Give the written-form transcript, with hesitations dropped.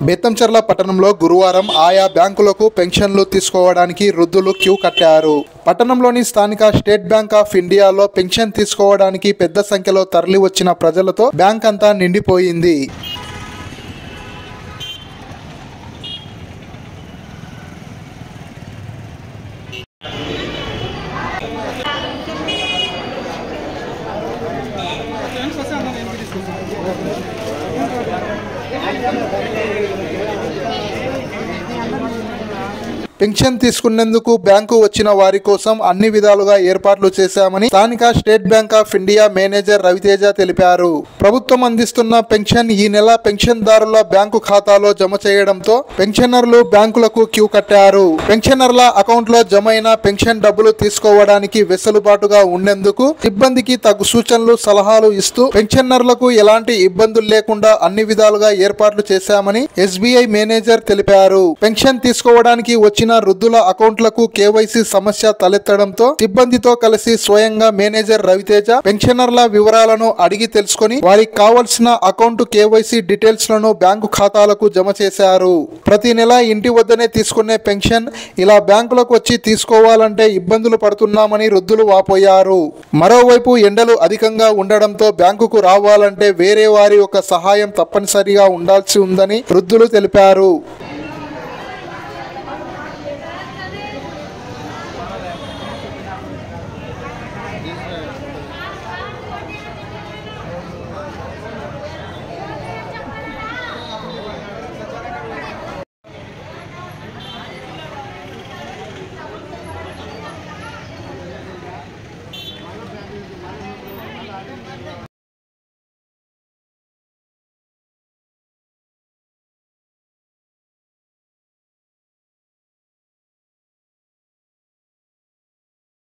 బేతంచెర్ల పట్టణంలో గురువారం ఆయా బ్యాంకులకు పెన్షన్లు తీసుకోవడానికి వృద్ధులు క్యూ కట్టారు. పట్టణంలోని స్థానిక స్టేట్ బ్యాంక్ ఆఫ్ ఇండియాలో పెన్షన్ తీసుకోవడానికి పెద్ద సంఖ్యలో తరలి వచ్చిన ప్రజలతో బ్యాంక్ అంతా నిండిపోయింది. పెన్షన్ తీసుకునేందుకు బ్యాంకు వచ్చిన వారి కోసం అన్ని విధాలుగా ఏర్పాట్లు చేశామని స్థానిక state bank of India manager Raviteja తెలిపారు. ప్రభుత్వం అందిస్తున్న పెన్షన్ ఈ నెల పెన్షన్దారుల బ్యాంకు ఖాతాలో జమ చేయడంతో పెన్షనర్లు బ్యాంకులకు క్యూ కట్టారు. పెన్షనర్ల అకౌంట్లో జమైన పెన్షన్ డబ్బులు తీసుకోవడానికి వెసులుబాటుగా ఉండేందుకు సిబ్బందికి తగు సూచనలు సలహాలు ఇస్తూ పెన్షనర్లకు ఎలాంటి ఇబ్బందులు లేకుండా అన్ని విధాలుగా ఏర్పాట్లు చేశామని ఎస్బీఐ మేనేజర్ తెలిపారు. పెన్షన్ తీసుకోవడానికి వచ్చిన వృద్ధుల అకౌంట్లకు కేవైసీ సమస్య తలెత్తడంతో సిబ్బందితో కలిసి స్వయంగా మేనేజర్ రవితేజ పెన్షనర్ల వివరాలను అడిగి తెలుసుకుని వారికి కావలసిన అకౌంట్ కేవైసీ డీటెయిల్స్ లను బ్యాంకు ఖాతాలకు జమ చేశారు. ప్రతి నెల ఇంటి వద్దనే తీసుకునే పెన్షన్ ఇలా బ్యాంకులకు వచ్చి తీసుకోవాలంటే ఇబ్బందులు పడుతున్నామని వృద్ధులు వాపోయారు. మరోవైపు ఎండలు అధికంగా ఉండడంతో బ్యాంకుకు రావాలంటే వేరే వారి యొక్క సహాయం తప్పనిసరిగా ఉండాల్సి ఉందని వృద్ధులు తెలిపారు.